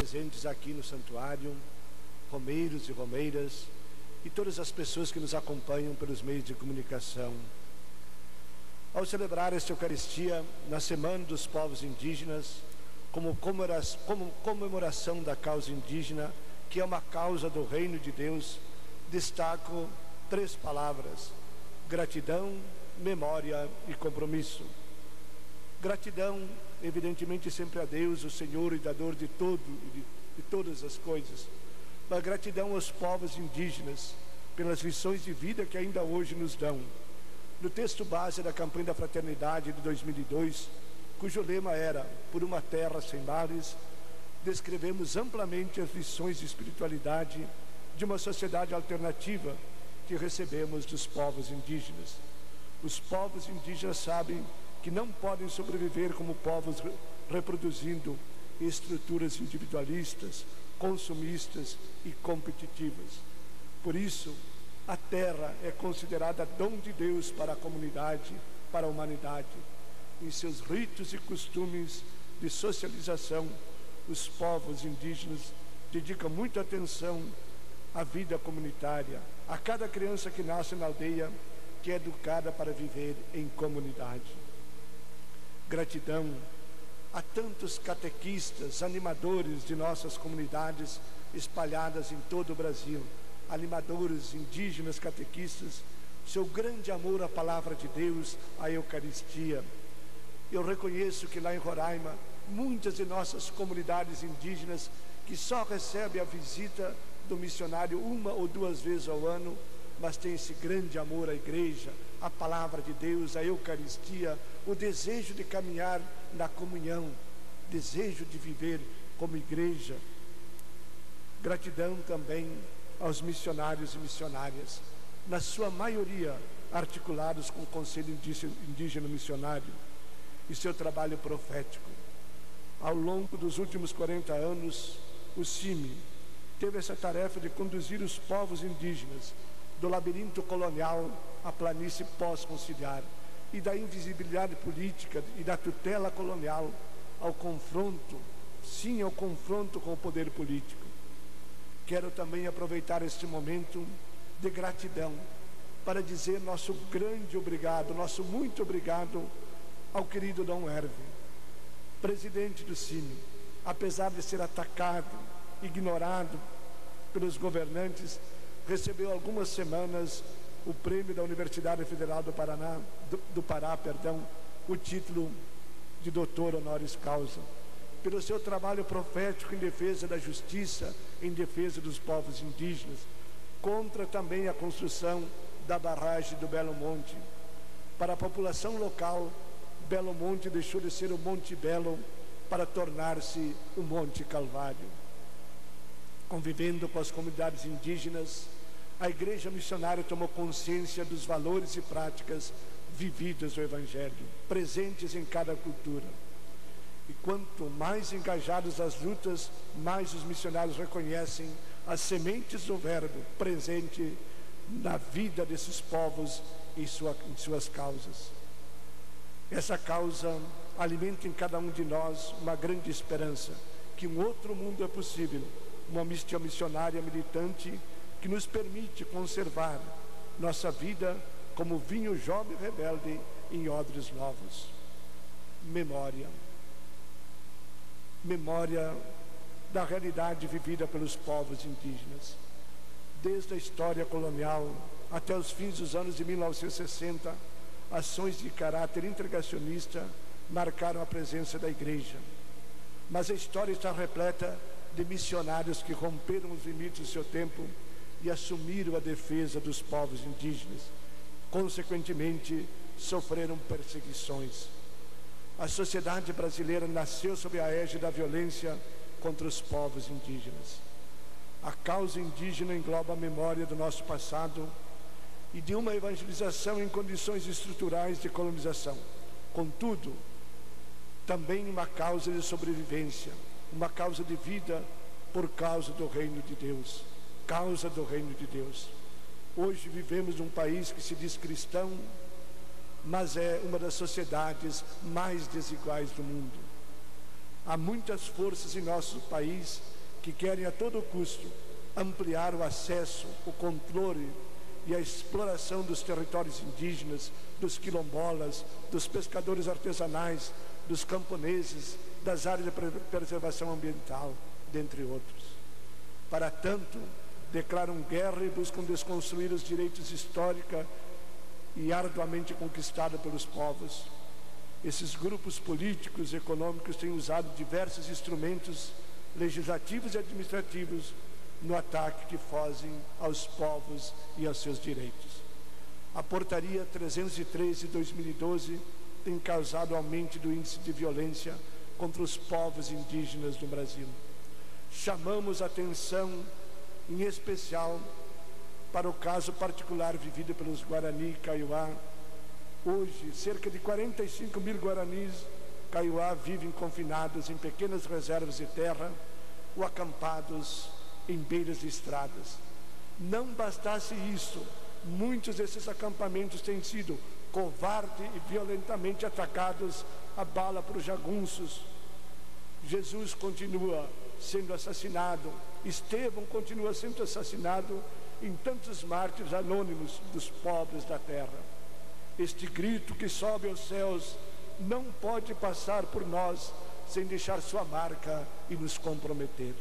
presentes aqui no santuário, romeiros e romeiras, e todas as pessoas que nos acompanham pelos meios de comunicação. Ao celebrar esta Eucaristia na Semana dos Povos Indígenas, como comemoração da causa indígena, que é uma causa do Reino de Deus, destaco 3 palavras: gratidão, memória e compromisso. Gratidão, evidentemente, sempre a Deus, o Senhor e dador de tudo e de todas as coisas. Mas gratidão aos povos indígenas pelas lições de vida que ainda hoje nos dão. No texto base da campanha da Fraternidade de 2002, cujo lema era "Por uma terra sem mares", descrevemos amplamente as lições de espiritualidade de uma sociedade alternativa que recebemos dos povos indígenas. Os povos indígenas sabem que não podem sobreviver como povos reproduzindo estruturas individualistas, consumistas e competitivas. Por isso, a terra é considerada dom de Deus para a comunidade, para a humanidade. Em seus ritos e costumes de socialização, os povos indígenas dedicam muita atenção à vida comunitária, a cada criança que nasce na aldeia, que é educada para viver em comunidade. Gratidão a tantos catequistas, animadores de nossas comunidades espalhadas em todo o Brasil, animadores indígenas catequistas, seu grande amor à palavra de Deus, à Eucaristia. Eu reconheço que lá em Roraima, muitas de nossas comunidades indígenas que só recebem a visita do missionário 1 ou 2 vezes ao ano, mas tem esse grande amor à igreja, à palavra de Deus, à Eucaristia, o desejo de caminhar na comunhão, desejo de viver como igreja. Gratidão também aos missionários e missionárias, na sua maioria articulados com o Conselho Indígena Missionário e seu trabalho profético. Ao longo dos últimos 40 anos, o CIMI teve essa tarefa de conduzir os povos indígenas do labirinto colonial à planície pós-conciliar e da invisibilidade política e da tutela colonial ao confronto, sim, ao confronto com o poder político. Quero também aproveitar este momento de gratidão para dizer nosso grande obrigado, nosso muito obrigado ao querido Dom Herve, presidente do CIMI. Apesar de ser atacado, ignorado pelos governantes, recebeu algumas semanas o prêmio da Universidade Federal do Pará, o título de doutor honoris causa, pelo seu trabalho profético em defesa da justiça, em defesa dos povos indígenas, contra também a construção da barragem do Belo Monte. Para a população local, Belo Monte deixou de ser o Monte Belo para tornar-se o Monte Calvário. Convivendo com as comunidades indígenas, a Igreja Missionária tomou consciência dos valores e práticas vividas do Evangelho, presentes em cada cultura. E quanto mais engajados nas lutas, mais os missionários reconhecem as sementes do Verbo presente na vida desses povos e em suas causas. Essa causa alimenta em cada um de nós uma grande esperança, que um outro mundo é possível, uma missão missionária militante que nos permite conservar nossa vida como vinho jovem e rebelde em odres novos. Memória. Memória da realidade vivida pelos povos indígenas. Desde a história colonial até os fins dos anos de 1960, ações de caráter integracionista marcaram a presença da Igreja. Mas a história está repleta de missionários que romperam os limites do seu tempo e assumiram a defesa dos povos indígenas. Consequentemente, sofreram perseguições. A sociedade brasileira nasceu sob a égide da violência contra os povos indígenas. A causa indígena engloba a memória do nosso passado e de uma evangelização em condições estruturais de colonização. Contudo, também uma causa de sobrevivência, uma causa de vida por causa do reino de Deus. Causa do reino de Deus. Hoje vivemos num país que se diz cristão, mas é uma das sociedades mais desiguais do mundo. Há muitas forças em nosso país que querem a todo custo ampliar o acesso, o controle e a exploração dos territórios indígenas, dos quilombolas, dos pescadores artesanais, dos camponeses, das áreas de preservação ambiental, dentre outros. Para tanto, declaram guerra e buscam desconstruir os direitos históricos e arduamente conquistados pelos povos. Esses grupos políticos e econômicos têm usado diversos instrumentos legislativos e administrativos no ataque que fazem aos povos e aos seus direitos. A Portaria 303 de 2012 tem causado aumento do índice de violência contra os povos indígenas no Brasil. Chamamos a atenção, em especial, para o caso particular vivido pelos Guarani Kaiowá. Hoje, cerca de 45 mil Guaranis Kaiowá vivem confinados em pequenas reservas de terra ou acampados em beiras de estradas. Não bastasse isso, muitos desses acampamentos têm sido covarde e violentamente atacados a bala por jagunços. Jesus continua sendo assassinado, Estevão continua sendo assassinado em tantos mártires anônimos dos pobres da terra. Este grito que sobe aos céus não pode passar por nós sem deixar sua marca e nos comprometer.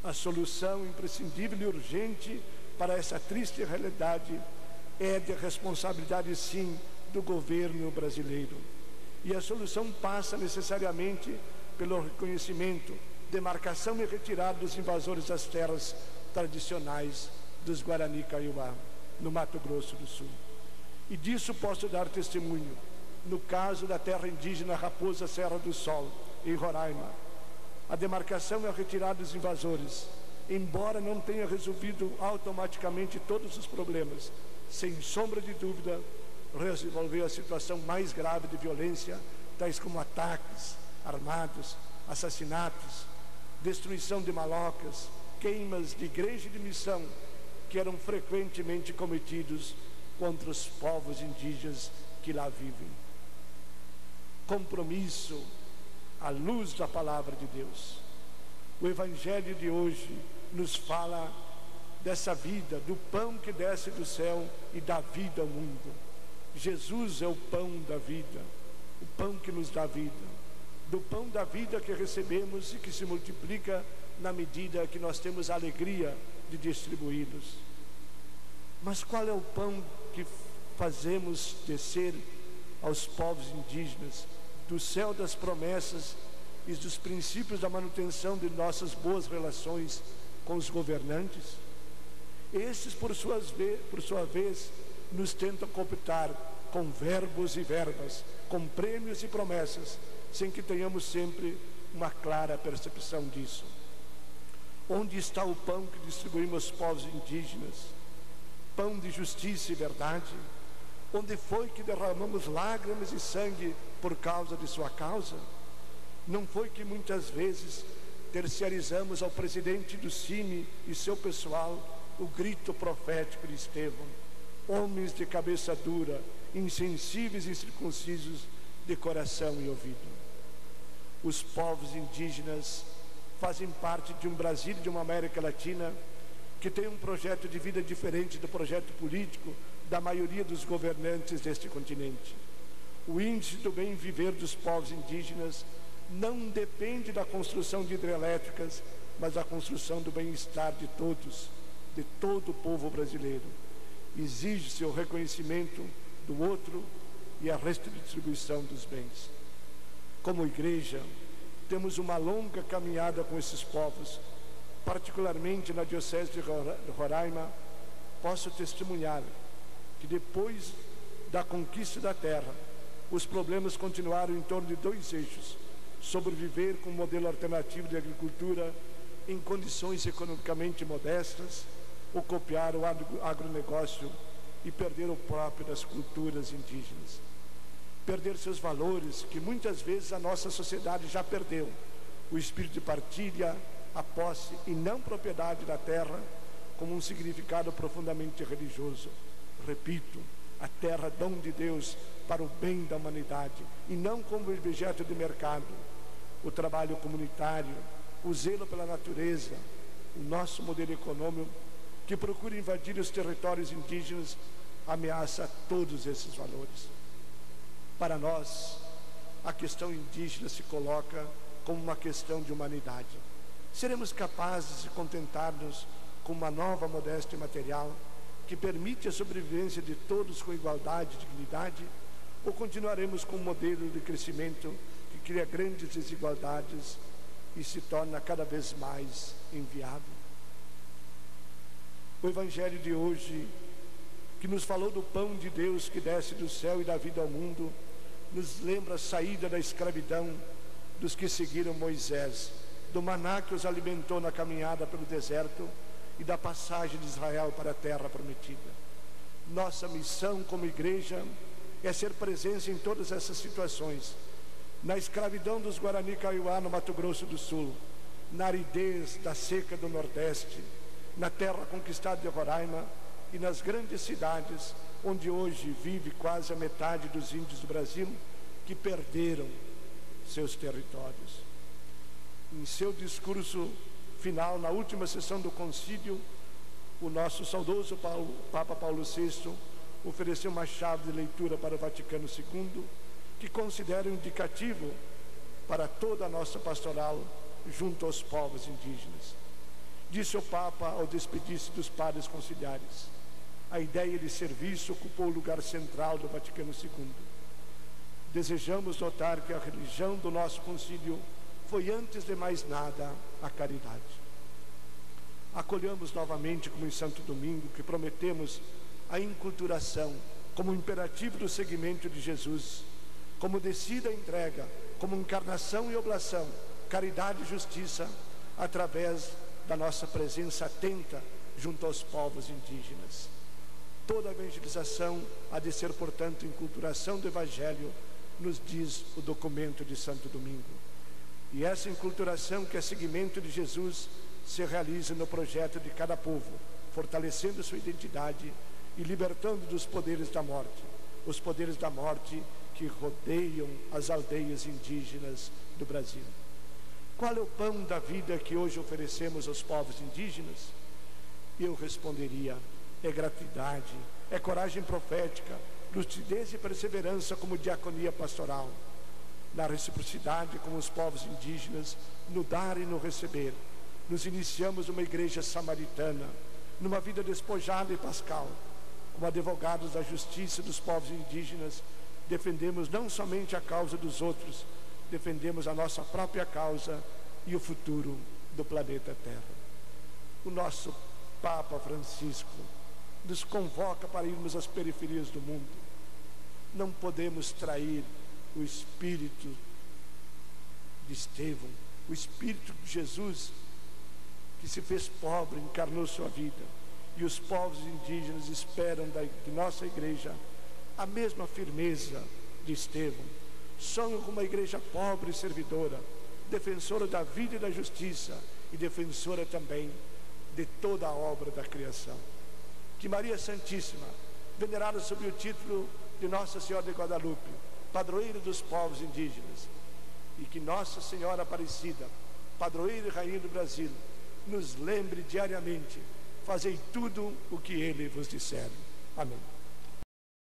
A solução imprescindível e urgente para essa triste realidade é de responsabilidade, sim, do governo brasileiro. E a solução passa necessariamente pelo reconhecimento, demarcação e retirada dos invasores das terras tradicionais dos Guarani Kaiowá, no Mato Grosso do Sul. E disso posso dar testemunho no caso da terra indígena Raposa Serra do Sol, em Roraima. A demarcação e a retirada dos invasores, embora não tenha resolvido automaticamente todos os problemas, sem sombra de dúvida, resolveu a situação mais grave de violência, tais como ataques armados, assassinatos, destruição de malocas, queimas de igreja e de missão, que eram frequentemente cometidos contra os povos indígenas que lá vivem. Compromisso à luz da palavra de Deus. O Evangelho de hoje nos fala dessa vida, do pão que desce do céu e dá vida ao mundo. Jesus é o pão da vida, o pão que nos dá vida. Do pão da vida que recebemos e que se multiplica na medida que nós temos a alegria de distribuí-los. Mas qual é o pão que fazemos descer aos povos indígenas do céu das promessas e dos princípios da manutenção de nossas boas relações com os governantes? Esses, por sua vez, nos tentam cooptar com verbos e verbas, com prêmios e promessas, sem que tenhamos sempre uma clara percepção disso. Onde está o pão que distribuímos aos povos indígenas? Pão de justiça e verdade? Onde foi que derramamos lágrimas e sangue por causa de sua causa? Não foi que muitas vezes terciarizamos ao presidente do Cine e seu pessoal o grito profético de Estevão? Homens de cabeça dura, insensíveis e incircuncisos de coração e ouvido. Os povos indígenas fazem parte de um Brasil e de uma América Latina que tem um projeto de vida diferente do projeto político da maioria dos governantes deste continente. O índice do bem viver dos povos indígenas não depende da construção de hidrelétricas, mas da construção do bem-estar de todos, de todo o povo brasileiro. Exige-se o reconhecimento do outro e a redistribuição dos bens. Como igreja, temos uma longa caminhada com esses povos, particularmente na Diocese de Roraima. Posso testemunhar que depois da conquista da terra, os problemas continuaram em torno de dois eixos: sobreviver com um modelo alternativo de agricultura em condições economicamente modestas, ou copiar o agronegócio e perder o próprio das culturas indígenas. Perder seus valores, que muitas vezes a nossa sociedade já perdeu: o espírito de partilha, a posse e não propriedade da terra, como um significado profundamente religioso. Repito, a terra é dom de Deus para o bem da humanidade e não como objeto de mercado. O trabalho comunitário, o zelo pela natureza, o nosso modelo econômico, que procura invadir os territórios indígenas, ameaça todos esses valores. Para nós, a questão indígena se coloca como uma questão de humanidade. Seremos capazes de contentar-nos com uma nova modéstia material que permite a sobrevivência de todos com igualdade e dignidade, ou continuaremos com um modelo de crescimento que cria grandes desigualdades e se torna cada vez mais inviável? O Evangelho de hoje, que nos falou do pão de Deus que desce do céu e dá vida ao mundo, nos lembra a saída da escravidão dos que seguiram Moisés, do maná que os alimentou na caminhada pelo deserto e da passagem de Israel para a terra prometida. Nossa missão como igreja é ser presença em todas essas situações, na escravidão dos Guarani Kaiowá no Mato Grosso do Sul, na aridez da seca do Nordeste, na terra conquistada de Roraima e nas grandes cidades onde hoje vive quase a metade dos índios do Brasil que perderam seus territórios. Em seu discurso final, na última sessão do concílio, o nosso saudoso Papa Paulo VI ofereceu uma chave de leitura para o Vaticano II, que considera um indicativo para toda a nossa pastoral junto aos povos indígenas. Disse o Papa ao despedir-se dos padres conciliares: a ideia de serviço ocupou o lugar central do Vaticano II. Desejamos notar que a religião do nosso concílio foi, antes de mais nada, a caridade. Acolhamos novamente, como em Santo Domingo, que prometemos a inculturação como imperativo do seguimento de Jesus, como descida e entrega, como encarnação e oblação, caridade e justiça, através da nossa presença atenta junto aos povos indígenas. Toda a evangelização há de ser, portanto, inculturação do Evangelho, nos diz o documento de Santo Domingo. E essa inculturação, que é seguimento de Jesus, se realiza no projeto de cada povo, fortalecendo sua identidade e libertando dos poderes da morte, os poderes da morte que rodeiam as aldeias indígenas do Brasil. Qual é o pão da vida que hoje oferecemos aos povos indígenas? Eu responderia: é gratidade, é coragem profética, lucidez e perseverança como diaconia pastoral, na reciprocidade com os povos indígenas, no dar e no receber. Nos iniciamos uma igreja samaritana, numa vida despojada e pascal. Como advogados da justiça dos povos indígenas, defendemos não somente a causa dos outros, defendemos a nossa própria causa e o futuro do planeta Terra. O nosso Papa Francisco nos convoca para irmos às periferias do mundo. Não podemos trair o espírito de Estevão, o espírito de Jesus, que se fez pobre, encarnou sua vida. E os povos indígenas esperam de nossa igreja a mesma firmeza de Estevão. Sonham com uma igreja pobre e servidora, defensora da vida e da justiça, e defensora também de toda a obra da criação. Que Maria Santíssima, venerada sob o título de Nossa Senhora de Guadalupe, padroeira dos povos indígenas, e que Nossa Senhora Aparecida, padroeira e rainha do Brasil, nos lembre diariamente: fazei tudo o que Ele vos disser. Amém.